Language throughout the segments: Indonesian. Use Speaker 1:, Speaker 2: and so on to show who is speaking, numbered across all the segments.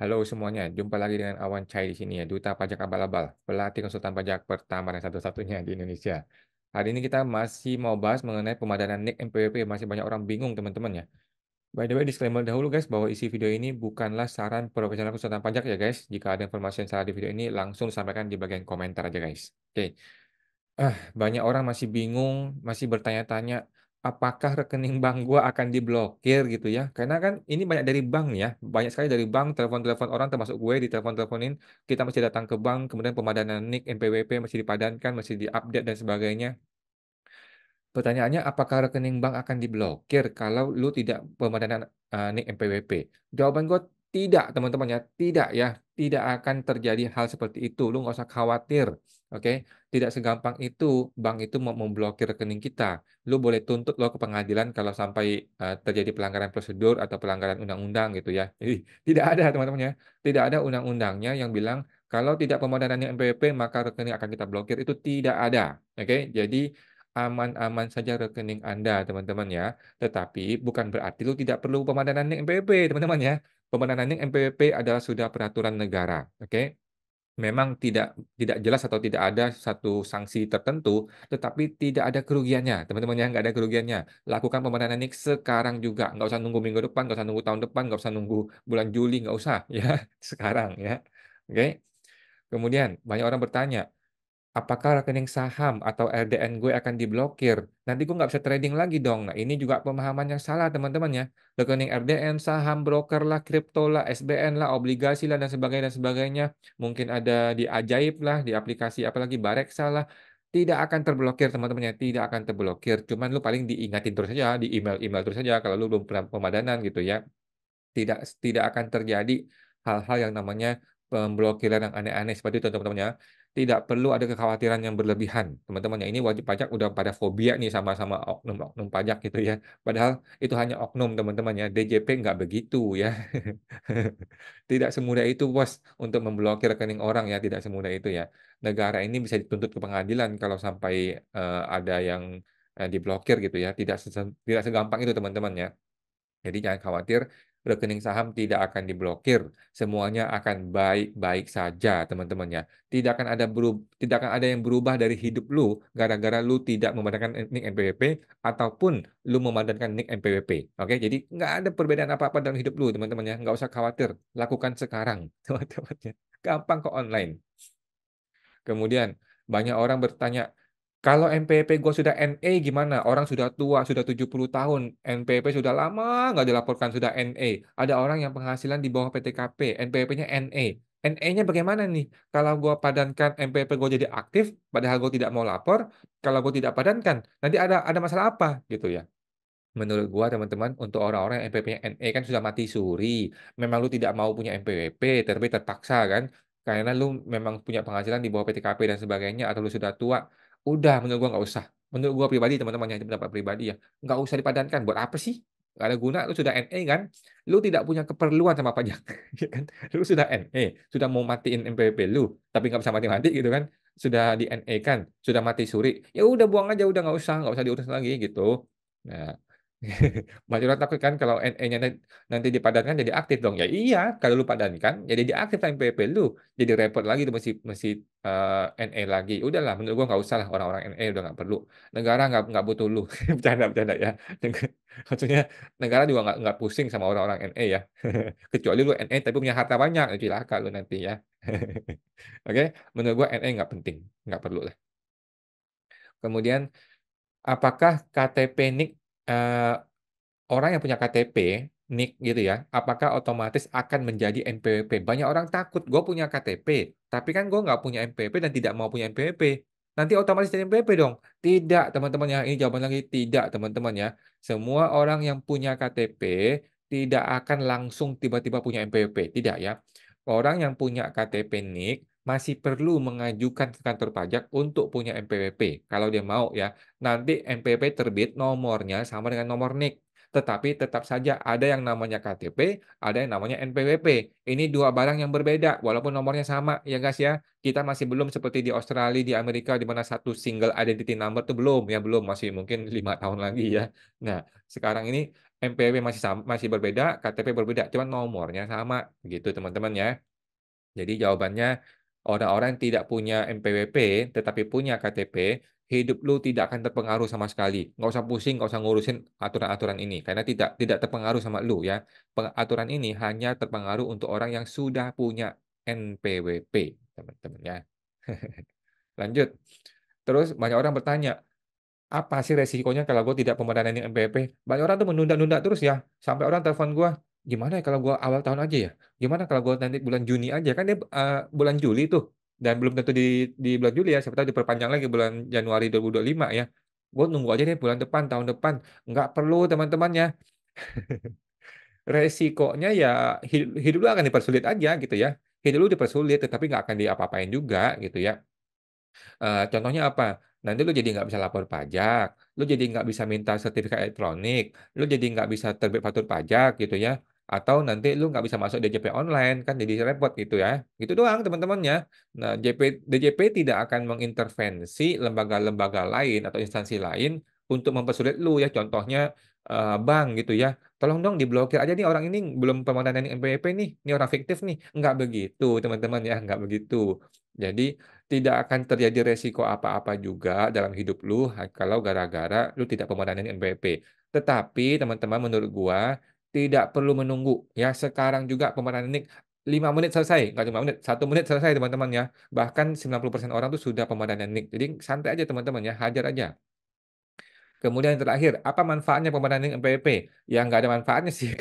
Speaker 1: Halo semuanya, jumpa lagi dengan Awan Chai di sini ya, Duta Pajak Abal-Abal, pelatih konsultan pajak pertama dan satu-satunya di Indonesia. Hari ini kita masih mau bahas mengenai pemadanan NIK NPWP, masih banyak orang bingung teman-teman ya. By the way, disclaimer dahulu guys, bahwa isi video ini bukanlah saran profesional konsultan pajak ya guys. Jika ada informasi yang salah di video ini, langsung sampaikan di bagian komentar aja guys. Oke. Banyak orang masih bingung, masih bertanya-tanya, apakah rekening bank gua akan diblokir gitu ya? Karena kan ini banyak dari bank ya, banyak sekali dari bank, telepon-telepon orang termasuk gue ditelepon-teleponin, kita mesti datang ke bank, kemudian pemadanan NIK, NPWP masih dipadankan, masih diupdate dan sebagainya. Pertanyaannya, apakah rekening bank akan diblokir kalau lu tidak pemadanan NIK NPWP? Jawaban gue tidak, teman-teman ya. Tidak ya. Tidak akan terjadi hal seperti itu. Lu nggak usah khawatir. Oke? Tidak segampang itu bank itu mau memblokir rekening kita. Lu boleh tuntut lo ke pengadilan kalau sampai terjadi pelanggaran prosedur atau pelanggaran undang-undang gitu ya. Jadi tidak ada teman-teman ya. Tidak ada undang-undangnya yang bilang kalau tidak pemadanan NIK NPWP maka rekening akan kita blokir. Itu tidak ada. Oke? Jadi aman-aman saja rekening Anda, teman-teman ya. Tetapi bukan berarti lu tidak perlu pemadanan NIK NPWP, teman-teman ya. Pemadanan NIK NPWP adalah sudah peraturan negara, oke? Memang tidak jelas atau tidak ada satu sanksi tertentu, tetapi tidak ada kerugiannya, teman-teman ya, nggak ada kerugiannya. Lakukan pemadanan NIK sekarang juga, nggak usah nunggu minggu depan, nggak usah nunggu tahun depan, nggak usah nunggu bulan Juli, nggak usah ya, sekarang ya, oke? Kemudian banyak orang bertanya, apakah rekening saham atau RDN gue akan diblokir? Nanti gue nggak bisa trading lagi dong. Nah, ini juga pemahaman yang salah, teman-teman ya. Rekening RDN, saham, broker lah, kripto lah, SBN lah, obligasi lah, dan sebagainya. Mungkin ada di Ajaib lah, di aplikasi apalagi Bareksa lah. Tidak akan terblokir, teman-teman ya. Tidak akan terblokir. Cuman lu paling diingatin terus saja, di email-email terus saja kalau lu belum pernah pemadanan gitu ya. Tidak tidak akan terjadi hal-hal yang namanya pemblokiran yang aneh-aneh seperti itu teman-teman ya. Tidak perlu ada kekhawatiran yang berlebihan teman-teman ya. Ini wajib pajak udah pada fobia nih sama-sama oknum-oknum pajak gitu ya. Padahal itu hanya oknum teman-teman ya. DJP nggak begitu ya. Tidak semudah itu bos untuk memblokir rekening orang ya. Tidak semudah itu ya. Negara ini bisa dituntut ke pengadilan kalau sampai ada yang diblokir gitu ya. Tidak segampang itu teman-teman ya. Jadi jangan khawatir, rekening saham tidak akan diblokir. Semuanya akan baik-baik saja, teman-teman ya. Tidak akan ada yang berubah dari hidup lu gara-gara lu tidak memadamkan NIK NPWP ataupun lu memadamkan NIK NPWP. Oke, jadi nggak ada perbedaan apa-apa dalam hidup lu, teman-teman ya. Nggak usah khawatir, lakukan sekarang, teman-teman ya. Gampang kok online. Kemudian banyak orang bertanya, kalau NPWP gue sudah NE gimana? Orang sudah tua, sudah 70 tahun, NPWP sudah lama nggak dilaporkan, sudah NE. Ada orang yang penghasilan di bawah PTKP, NPWP-nya NE. NE-nya bagaimana nih? Kalau gue padankan NPWP gue jadi aktif, padahal gue tidak mau lapor, kalau gue tidak padankan, nanti ada masalah apa? Gitu ya. Menurut gua teman-teman, untuk orang-orang yang NPWP-nya NE kan sudah mati suri. Memang lu tidak mau punya NPWP, tapi terpaksa kan? Karena lu memang punya penghasilan di bawah PTKP dan sebagainya, atau lu sudah tua. Udah, menurut gua nggak usah. Menurut gua pribadi, teman-teman, yang pendapat pribadi ya. Nggak usah dipadankan. Buat apa sih? Nggak ada guna, lu sudah NE kan? Lu tidak punya keperluan sama pajak. Ya kan? Lu sudah NE, sudah mau matiin NPWP lu, tapi nggak bisa mati-mati gitu kan? Sudah di NE kan? Sudah mati suri. Ya udah buang aja, udah nggak usah diurus lagi gitu. Nah, banyak orang takut kan kalau NE-nya nanti dipadankan jadi aktif dong. Ya iya, kalau lu padankan jadi diaktif NPWP lu. Jadi repot lagi tuh mesti mesti NE lagi. Udahlah, menurut gua nggak usah lah orang-orang NE udah nggak perlu. Negara nggak butuh lu. Bercanda ya. Maksudnya negara juga nggak pusing sama orang-orang NE ya. Kecuali lu NE tapi punya harta banyak, cilaka lu nanti ya. Oke, menurut gua NE nggak penting, nggak perlu lah. Kemudian apakah KTP NIK orang yang punya KTP, NIK gitu ya, apakah otomatis akan menjadi NPWP? Banyak orang takut, gue punya KTP, tapi kan gue nggak punya NPWP dan tidak mau punya NPWP. Nanti otomatis jadi NPWP dong? Tidak, teman-teman ya. Ini jawaban lagi tidak, teman-teman ya. Semua orang yang punya KTP tidak akan langsung tiba-tiba punya NPWP. Tidak ya. Orang yang punya KTP NIK masih perlu mengajukan ke kantor pajak untuk punya NPWP. Kalau dia mau ya, nanti NPWP terbit nomornya sama dengan nomor NIK. Tetapi tetap saja ada yang namanya KTP, ada yang namanya NPWP. Ini 2 barang yang berbeda walaupun nomornya sama ya, guys, ya. Kita masih belum seperti di Australia, di Amerika di mana satu single identity number tuh belum, ya belum, masih mungkin 5 tahun lagi ya. Nah, sekarang ini NPWP masih berbeda, KTP berbeda, cuman nomornya sama, gitu teman-teman ya. Jadi jawabannya, orang-orang yang tidak punya NPWP, tetapi punya KTP, hidup lu tidak akan terpengaruh sama sekali. Nggak usah pusing, nggak usah ngurusin aturan-aturan ini, karena tidak terpengaruh sama lu ya. Aturan ini hanya terpengaruh untuk orang yang sudah punya NPWP, teman-teman ya. Lanjut. Terus banyak orang bertanya, apa sih resikonya kalau gue tidak pemadanan NPWP? Banyak orang tuh menunda-nunda terus ya, sampai orang telepon gue, "Gimana ya kalau gue awal tahun aja ya? Gimana kalau gue nanti bulan Juni aja?" Kan dia, bulan Juli tuh, dan belum tentu di bulan Juli ya, siapa tahu diperpanjang lagi bulan Januari 2025 ya. Gue nunggu aja deh bulan depan, tahun depan. Nggak perlu teman-teman ya. Resikonya ya hidup lu akan dipersulit aja gitu ya. Hidup lu dipersulit, tetapi nggak akan diapa-apain juga gitu ya. Contohnya apa? Nanti lu jadi nggak bisa lapor pajak, lu jadi nggak bisa minta sertifikat elektronik, lu jadi nggak bisa terbit faktur pajak gitu ya, atau nanti lu nggak bisa masuk DJP online, kan jadi repot gitu ya. Gitu doang teman-temannya. Nah, DJP tidak akan mengintervensi lembaga-lembaga lain atau instansi lain untuk mempersulit lu ya. Contohnya, bank gitu ya, "Tolong dong diblokir aja nih orang ini belum pemandangan NPWP nih, ini orang fiktif nih." Nggak begitu teman-teman ya, nggak begitu. Jadi tidak akan terjadi resiko apa-apa juga dalam hidup lu kalau gara-gara lu tidak pemadanan NPWP. Tetapi teman-teman menurut gua, tidak perlu menunggu ya, sekarang juga pemadanan NIK 5 menit selesai, nggak 5 menit, 1 menit selesai teman-teman ya. Bahkan 90% orang tuh sudah pemadanan NIK. Jadi santai aja teman-teman ya, hajar aja. Kemudian yang terakhir, apa manfaatnya pemadanan NPWP? Ya nggak ada manfaatnya sih.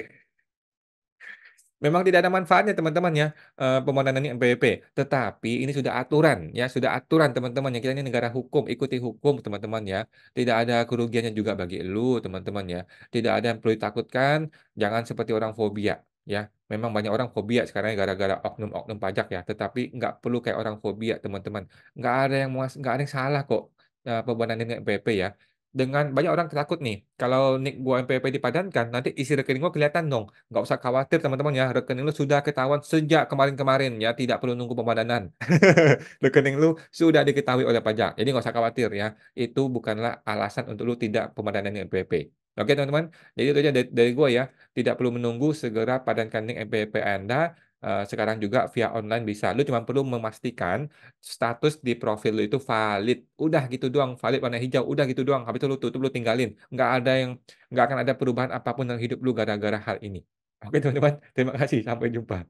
Speaker 1: Memang tidak ada manfaatnya teman-teman ya, pemodanan ini NPWP. Tetapi ini sudah aturan ya, sudah aturan teman-teman ya, kita ini negara hukum, ikuti hukum teman-teman ya. Tidak ada kerugiannya juga bagi elu teman-teman ya. Tidak ada yang perlu ditakutkan, jangan seperti orang fobia ya. Memang banyak orang fobia sekarang ya gara-gara oknum-oknum pajak ya, tetapi nggak perlu kayak orang fobia teman-teman. Nggak ada yang salah kok, pembodanan ini NPWP ya. Dengan banyak orang takut nih, kalau nik gua NPWP dipadankan, nanti isi rekening gua kelihatan dong. Nggak usah khawatir teman-teman ya, rekening lu sudah ketahuan sejak kemarin-kemarin ya, tidak perlu nunggu pemadanan. Rekening lu sudah diketahui oleh pajak, jadi nggak usah khawatir ya. Itu bukanlah alasan untuk lu tidak pemadanan NPWP. Oke teman-teman, jadi itu aja dari gua ya. Tidak perlu menunggu, segera padankan nik NPWP Anda. Sekarang juga via online bisa. Lu cuma perlu memastikan status di profil lu itu valid. Udah gitu doang, valid warna hijau, udah gitu doang. Habis itu lu tutup, lu tinggalin. Nggak akan ada perubahan apapun dalam hidup lu gara-gara hal ini. Oke teman-teman, terima kasih. Sampai jumpa.